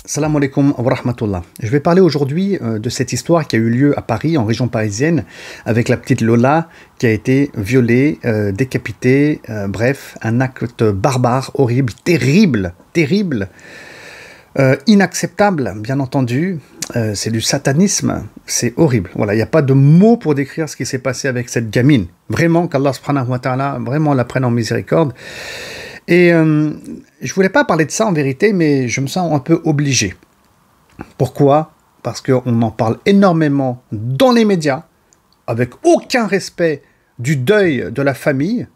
Salam alaikum wa rahmatullah. Je vais parler aujourd'hui de cette histoire qui a eu lieu à Paris, en région parisienne, avec la petite Lola qui a été violée, décapitée, bref, un acte barbare, horrible, terrible, terrible, inacceptable, bien entendu. C'est du satanisme, c'est horrible. Voilà, il n'y a pas de mots pour décrire ce qui s'est passé avec cette gamine. Vraiment, qu'Allah subhanahu wa ta'ala, vraiment la prenne en miséricorde. Et je voulais pas parler de ça en vérité, mais je me sens un peu obligé. Pourquoi? Parce qu'on en parle énormément dans les médias, avec aucun respect du deuil de la famille,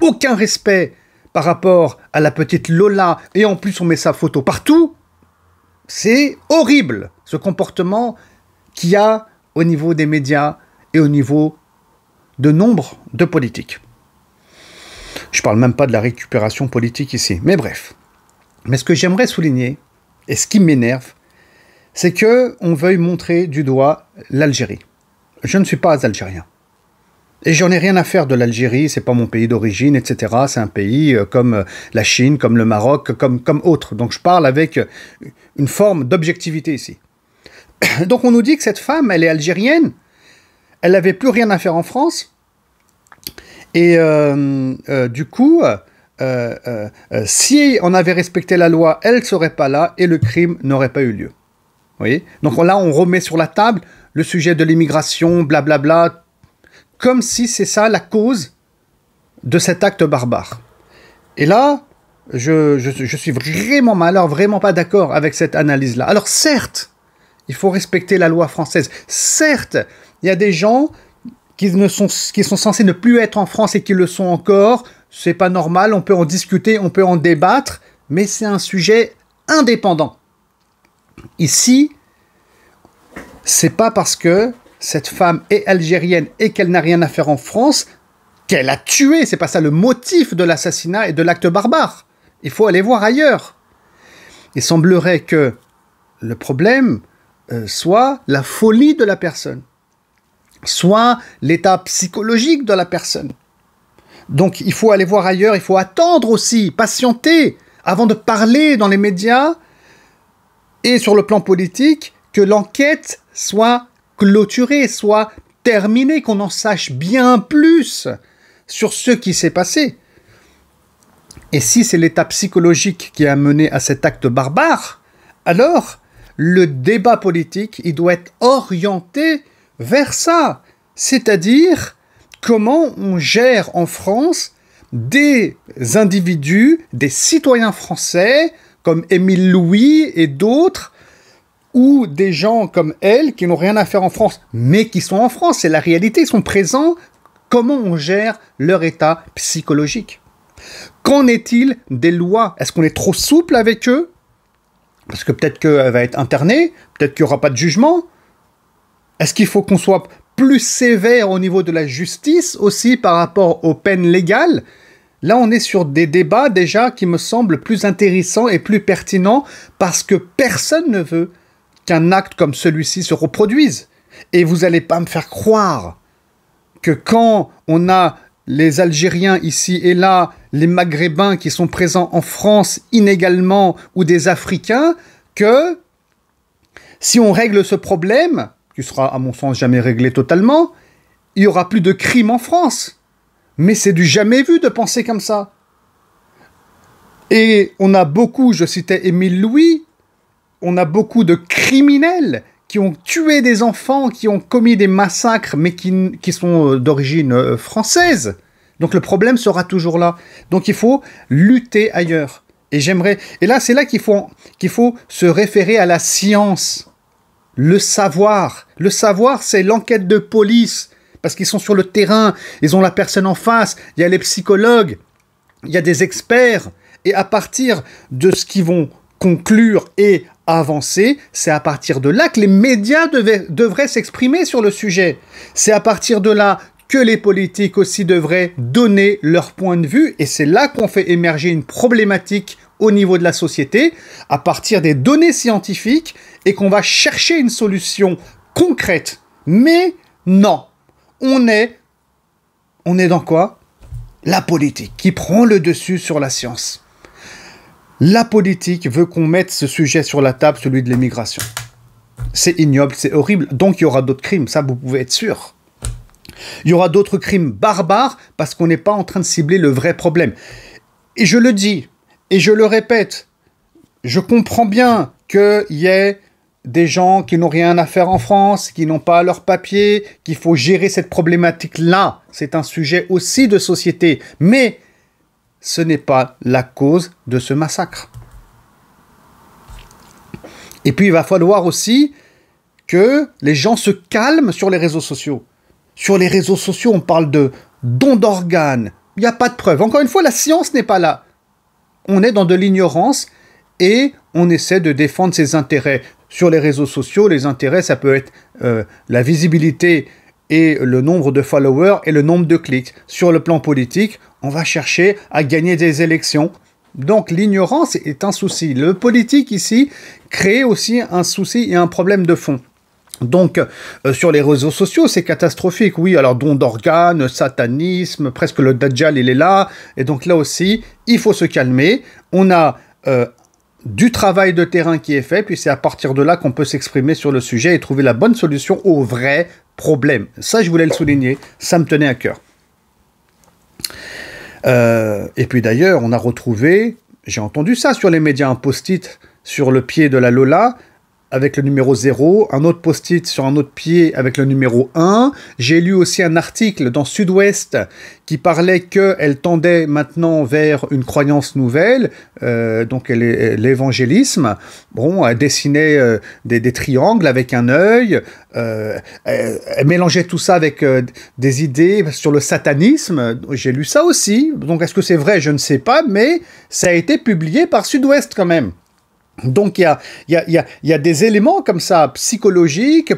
aucun respect par rapport à la petite Lola, et en plus on met sa photo partout. C'est horrible, ce comportement qu'il y a au niveau des médias et au niveau de nombre de politiques. Je ne parle même pas de la récupération politique ici, mais bref. Mais ce que j'aimerais souligner, et ce qui m'énerve, c'est qu'on veuille montrer du doigt l'Algérie. Je ne suis pas algérien. Et j'en ai rien à faire de l'Algérie, c'est pas mon pays d'origine, etc. C'est un pays comme la Chine, comme le Maroc, comme autres. Donc je parle avec une forme d'objectivité ici. Donc on nous dit que cette femme, elle est algérienne, elle n'avait plus rien à faire en France, et du coup, si on avait respecté la loi, elle ne serait pas là et le crime n'aurait pas eu lieu. Vous voyez? Donc là, on remet sur la table le sujet de l'immigration, blablabla, comme si c'est ça la cause de cet acte barbare. Et là, je suis vraiment malheureux, vraiment pas d'accord avec cette analyse-là. Alors certes, il faut respecter la loi française. Certes, il y a des gens qui sont censés ne plus être en France et qui le sont encore. C'est pas normal, on peut en discuter, on peut en débattre, mais c'est un sujet indépendant. Ici, c'est pas parce que cette femme est algérienne et qu'elle n'a rien à faire en France qu'elle a tué. C'est pas ça le motif de l'assassinat et de l'acte barbare. Il faut aller voir ailleurs. Il semblerait que le problème soit la folie de la personne, soit l'état psychologique de la personne. Donc il faut aller voir ailleurs, il faut attendre aussi, patienter, avant de parler dans les médias et sur le plan politique, que l'enquête soit clôturée, soit terminée, qu'on en sache bien plus sur ce qui s'est passé. Et si c'est l'état psychologique qui a mené à cet acte barbare, alors le débat politique, il doit être orienté vers ça, c'est-à-dire comment on gère en France des individus, des citoyens français, comme Émile Louis et d'autres, ou des gens comme elle, qui n'ont rien à faire en France, mais qui sont en France, c'est la réalité, ils sont présents, comment on gère leur état psychologique. Qu'en est-il des lois? Est-ce qu'on est trop souple avec eux? Parce que peut-être qu'elle va être internée, peut-être qu'il n'y aura pas de jugement. Est-ce qu'il faut qu'on soit plus sévère au niveau de la justice aussi par rapport aux peines légales? Là, on est sur des débats déjà qui me semblent plus intéressants et plus pertinents parce que personne ne veut qu'un acte comme celui-ci se reproduise. Et vous n'allez pas me faire croire que quand on a les Algériens ici et là, les Maghrébins qui sont présents en France inégalement ou des Africains, que si on règle ce problème, qui sera à mon sens jamais réglé totalement, il n'y aura plus de crimes en France. Mais c'est du jamais vu de penser comme ça. Et on a beaucoup, je citais Émile Louis, on a beaucoup de criminels qui ont tué des enfants, qui ont commis des massacres, mais qui sont d'origine française. Donc le problème sera toujours là. Donc il faut lutter ailleurs. Et là, c'est là qu'il faut se référer à la science. Le savoir. Le savoir, c'est l'enquête de police. Parce qu'ils sont sur le terrain, ils ont la personne en face, il y a les psychologues, il y a des experts. Et à partir de ce qu'ils vont conclure et avancer, c'est à partir de là que les médias devraient s'exprimer sur le sujet. C'est à partir de là que les politiques aussi devraient donner leur point de vue. Et c'est là qu'on fait émerger une problématique au niveau de la société, à partir des données scientifiques, et qu'on va chercher une solution concrète. Mais non, on est dans quoi? La politique qui prend le dessus sur la science. La politique veut qu'on mette ce sujet sur la table, celui de l'immigration. C'est ignoble, c'est horrible. Donc il y aura d'autres crimes, ça vous pouvez être sûr. Il y aura d'autres crimes barbares parce qu'on n'est pas en train de cibler le vrai problème. Et je le dis, et je le répète, je comprends bien qu'il y ait des gens qui n'ont rien à faire en France, qui n'ont pas leurs papiers, qu'il faut gérer cette problématique-là. C'est un sujet aussi de société. Mais ce n'est pas la cause de ce massacre. Et puis, il va falloir aussi que les gens se calment sur les réseaux sociaux. Sur les réseaux sociaux, on parle de dons d'organes. Il n'y a pas de preuves. Encore une fois, la science n'est pas là. On est dans de l'ignorance et on essaie de défendre ses intérêts. Sur les réseaux sociaux, les intérêts, ça peut être la visibilité et le nombre de followers et le nombre de clics. Sur le plan politique, on va chercher à gagner des élections. Donc l'ignorance est un souci. Le politique ici crée aussi un souci et un problème de fond. Donc, sur les réseaux sociaux, c'est catastrophique. Oui, alors don d'organes, satanisme, presque le Dajjal, il est là. Et donc là aussi, il faut se calmer. On a du travail de terrain qui est fait, puis c'est à partir de là qu'on peut s'exprimer sur le sujet et trouver la bonne solution au vrai problème. Ça, je voulais le souligner, ça me tenait à cœur. Et puis d'ailleurs, on a retrouvé, j'ai entendu ça sur les médias, un post-it sur le pied de la Lola, avec le numéro 0, un autre post-it sur un autre pied avec le numéro 1. J'ai lu aussi un article dans Sud-Ouest qui parlait qu'elle tendait maintenant vers une croyance nouvelle, donc l'évangélisme. Bon, elle dessinait des triangles avec un œil, elle mélangeait tout ça avec des idées sur le satanisme. J'ai lu ça aussi, donc est-ce que c'est vrai? Je ne sais pas, mais ça a été publié par Sud-Ouest quand même. Donc il y a des éléments comme ça psychologiques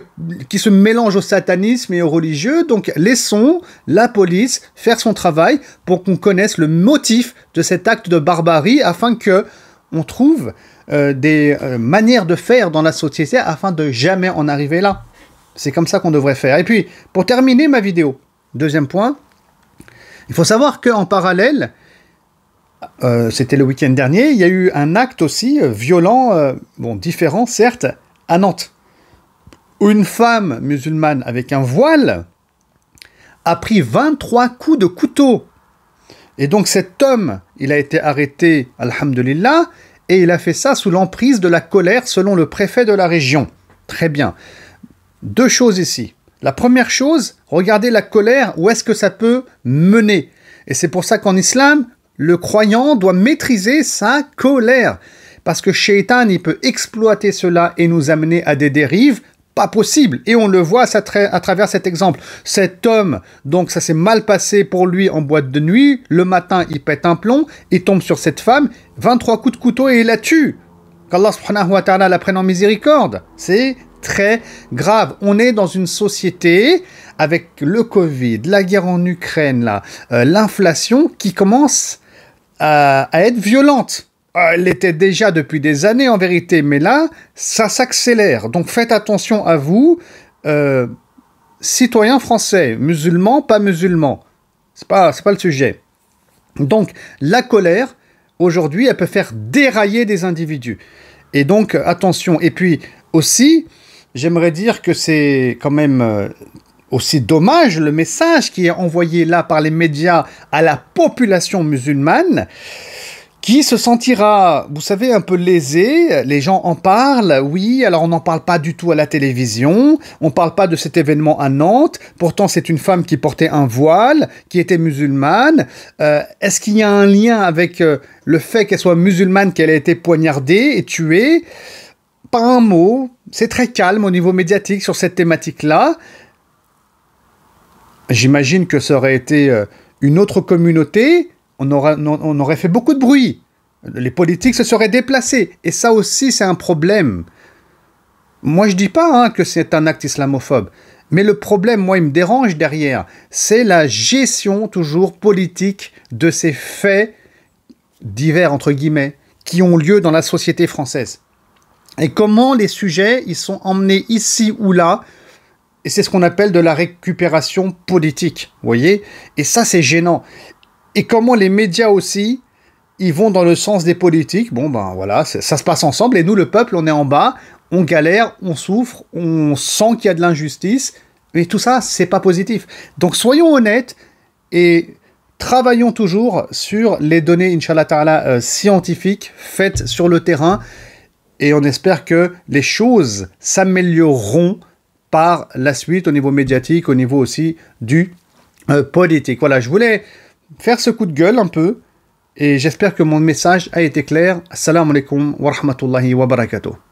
qui se mélangent au satanisme et au religieux. Donc laissons la police faire son travail pour qu'on connaisse le motif de cet acte de barbarie afin que on trouve des manières de faire dans la société afin de jamais en arriver là. C'est comme ça qu'on devrait faire. Et puis pour terminer ma vidéo, deuxième point, il faut savoir qu'en parallèle, c'était le week-end dernier, il y a eu un acte aussi violent, différent certes, à Nantes, où une femme musulmane avec un voile a pris 23 coups de couteau. Et donc cet homme, il a été arrêté, alhamdulillah, et il a fait ça sous l'emprise de la colère selon le préfet de la région. Très bien. Deux choses ici. La première chose, regardez la colère, où est-ce que ça peut mener. Et c'est pour ça qu'en islam, le croyant doit maîtriser sa colère. Parce que Shaitan, il peut exploiter cela et nous amener à des dérives pas possibles. Et on le voit à travers cet exemple. Cet homme, donc ça s'est mal passé pour lui en boîte de nuit. Le matin, il pète un plomb. Il tombe sur cette femme. 23 coups de couteau et il la tue. Qu'Allah subhanahu wa ta'ala la prenne en miséricorde. C'est très grave. On est dans une société avec le Covid, la guerre en Ukraine, l'inflation qui commence à être violente. Elle l'était déjà depuis des années en vérité, mais là, ça s'accélère. Donc faites attention à vous, citoyens français, musulmans, pas musulmans. C'est pas le sujet. Donc la colère, aujourd'hui, elle peut faire dérailler des individus. Et donc attention. Et puis aussi, j'aimerais dire que c'est quand même aussi dommage le message qui est envoyé là par les médias à la population musulmane qui se sentira, vous savez, un peu lésée. Les gens en parlent, oui, alors on n'en parle pas du tout à la télévision, on ne parle pas de cet événement à Nantes, pourtant c'est une femme qui portait un voile, qui était musulmane. Est-ce qu'il y a un lien avec le fait qu'elle soit musulmane, qu'elle ait été poignardée et tuée? Pas un mot, c'est très calme au niveau médiatique sur cette thématique-là. J'imagine que ça aurait été une autre communauté, on aurait fait beaucoup de bruit. Les politiques se seraient déplacés. Et ça aussi, c'est un problème. Moi, je ne dis pas que c'est un acte islamophobe. Mais le problème, moi, il me dérange derrière. C'est la gestion toujours politique de ces faits divers, entre guillemets, qui ont lieu dans la société française. Et comment les sujets, ils sont emmenés ici ou là. Et c'est ce qu'on appelle de la récupération politique, vous voyez? Et ça, c'est gênant. Et comment les médias aussi ils vont dans le sens des politiques. Bon, ben voilà, ça se passe ensemble. Et nous, le peuple, on est en bas, on galère, on souffre, on sent qu'il y a de l'injustice. Et tout ça, c'est pas positif. Donc, soyons honnêtes et travaillons toujours sur les données, Inch'Allah Ta'ala, scientifiques faites sur le terrain. Et on espère que les choses s'amélioreront par la suite au niveau médiatique, au niveau aussi du politique. Voilà, je voulais faire ce coup de gueule un peu. Et j'espère que mon message a été clair. Assalamu alaikum wa rahmatullahi wa barakatuh.